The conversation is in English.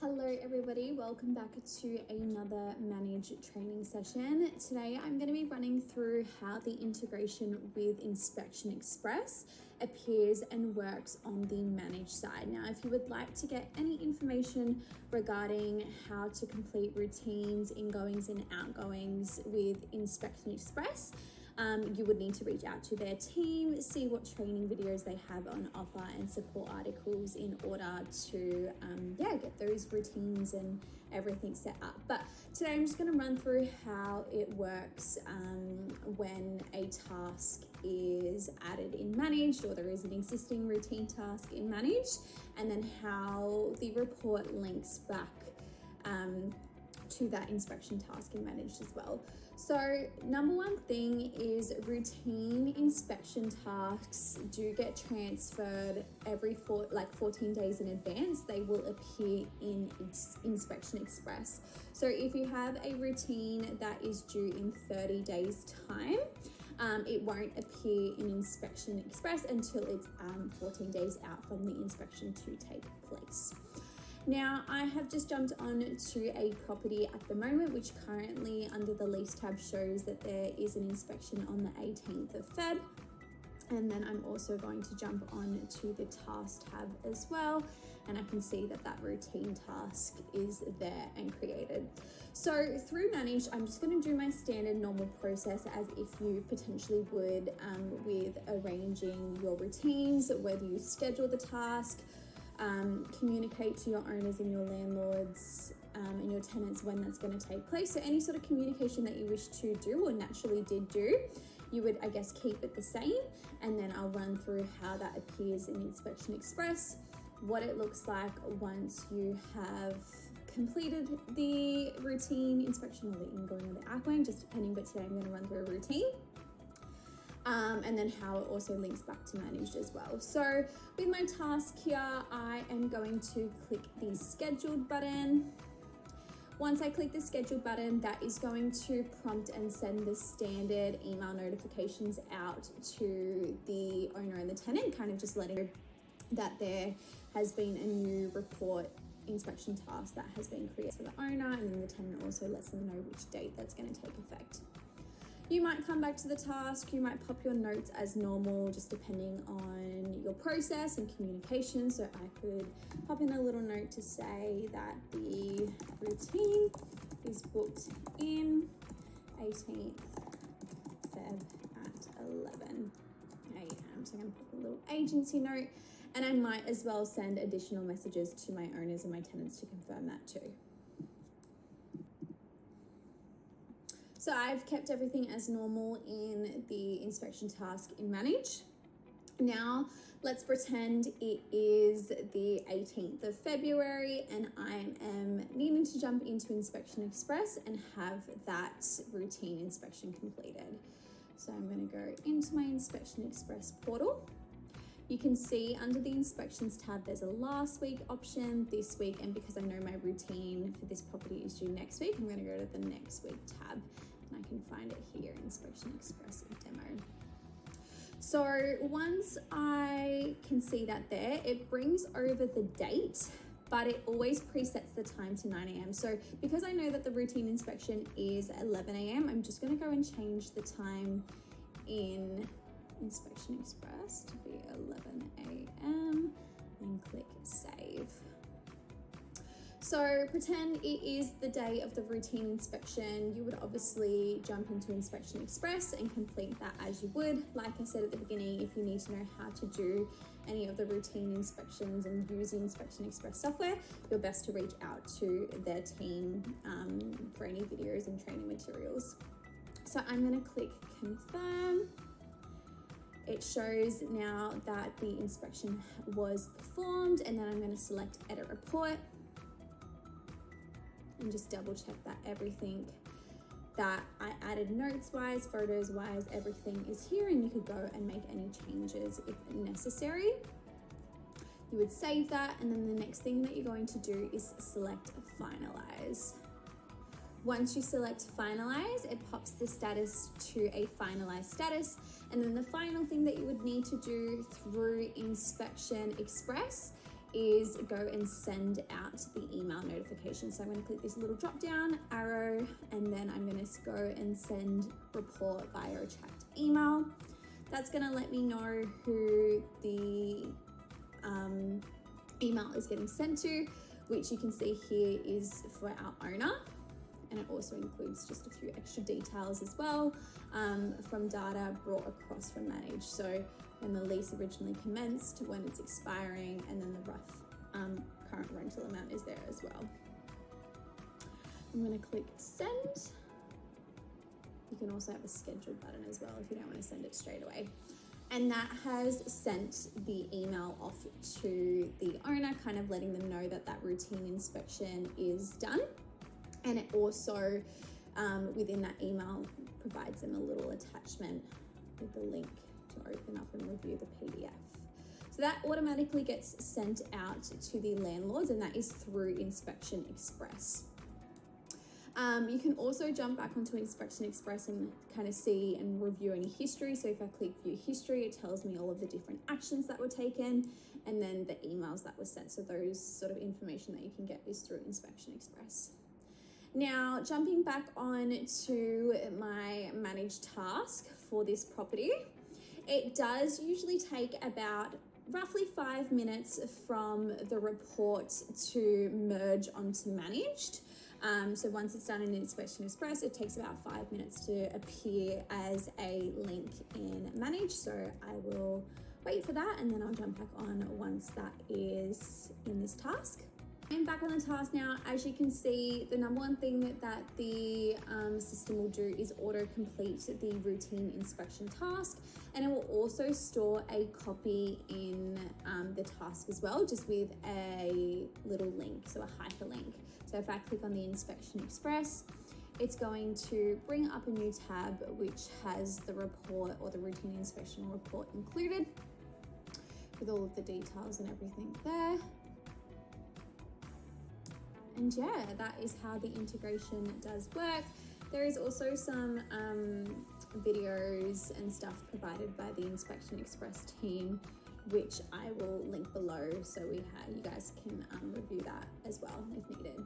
Hello everybody, welcome back to another Manage training session. Today I'm going to be running through how the integration with Inspection Express appears and works on the Manage side. Now, if you would like to get any information regarding how to complete routines, ingoings and outgoings with Inspection Express, you would need to reach out to their team, see what training videos they have on offer and support articles in order to get those routines and everything set up. But today I'm just going to run through how it works when a task is added in Managed or there is an existing routine task in Managed, and then how the report links back to that inspection task in Managed as well. So number one thing is routine inspection tasks do get transferred every 14 days in advance. They will appear in Inspection Express. So if you have a routine that is due in 30 days time, it won't appear in Inspection Express until it's 14 days out from the inspection to take place. Now, I have just jumped on to a property at the moment, which currently under the lease tab shows that there is an inspection on the 18th of Feb. And then I'm also going to jump on to the task tab as well. And I can see that that routine task is there and created. So through Manage, I'm just going to do my standard normal process as if you potentially would with arranging your routines, whether you schedule the task, communicate to your owners and your landlords and your tenants when that's going to take place. So any sort of communication that you wish to do or naturally did do, you would, I guess, keep it the same. And then I'll run through how that appears in Inspection Express, what it looks like once you have completed the routine inspection or the ingoing or the outgoing, just depending, but today I'm going to run through a routine. And then how it also links back to Managed as well. So with my task here, I am going to click the scheduled button. Once I click the scheduled button, that is going to prompt and send the standard email notifications out to the owner and the tenant, kind of just letting know that there has been a new report inspection task that has been created for the owner, and then the tenant also lets them know which date that's going to take effect. You might come back to the task, you might pop your notes as normal, just depending on your process and communication. So I could pop in a little note to say that the routine is booked in 18th Feb at 11 a.m. So I'm gonna put a little agency note, and I might as well send additional messages to my owners and my tenants to confirm that too. So I've kept everything as normal in the inspection task in Manage. Now let's pretend it is the 18th of February and I am needing to jump into Inspection Express and have that routine inspection completed. So I'm going to go into my Inspection Express portal. You can see under the inspections tab, there's a last week option, this week, and because I know my routine for this property is due next week, I'm going to go to the next week tab and I can find it here, Inspection Express demo. So once I can see that there, it brings over the date, but it always presets the time to 9 a.m. So because I know that the routine inspection is 11 a.m., I'm just going to go and change the time in Inspection Express to be 11 a.m. and click save. So pretend it is the day of the routine inspection. You would obviously jump into Inspection Express and complete that as you would. Like I said at the beginning, if you need to know how to do any of the routine inspections and use the Inspection Express software, you're best to reach out to their team for any videos and training materials. So I'm going to click confirm. It shows now that the inspection was performed, and then I'm going to select edit report and just double check that everything that I added notes wise, photos wise, everything is here, and you could go and make any changes if necessary. You would save that, and then the next thing that you're going to do is select finalize. Once you select finalize, it pops the status to a finalized status. And then the final thing that you would need to do through Inspection Express is go and send out the email notification. So I'm going to click this little drop down arrow, and then I'm going to go and send report via a tracked email. That's going to let me know who the email is getting sent to, which you can see here is for our owner. And it also includes just a few extra details as well from data brought across from Manage. So when the lease originally commenced, when it's expiring, and then the rough current rental amount is there as well. I'm going to click send. You can also have a scheduled button as well if you don't want to send it straight away. And that has sent the email off to the owner, kind of letting them know that that routine inspection is done. And it also, within that email, provides them a little attachment with the link to open up and review the PDF. So that automatically gets sent out to the landlords, and that is through Inspection Express. You can also jump back onto Inspection Express and kind of see and review any history. So if I click view history, it tells me all of the different actions that were taken and then the emails that were sent. So those sort of information that you can get is through Inspection Express. Now, jumping back on to my managed task for this property, it does usually take about roughly 5 minutes from the report to merge onto managed. So once it's done in Inspection Express, it takes about 5 minutes to appear as a link in Manage. So I will wait for that, and then I'll jump back on once that is in this task. I'm back on the task now. As you can see, the number one thing that the system will do is auto-complete the routine inspection task, and it will also store a copy in the task as well, just with a little link, so a hyperlink. So if I click on the Inspection Express, it's going to bring up a new tab which has the report or the routine inspection report included with all of the details and everything there. And yeah, that is how the integration does work. There is also some videos and stuff provided by the Inspection Express team, which I will link below, so you guys can review that as well if needed.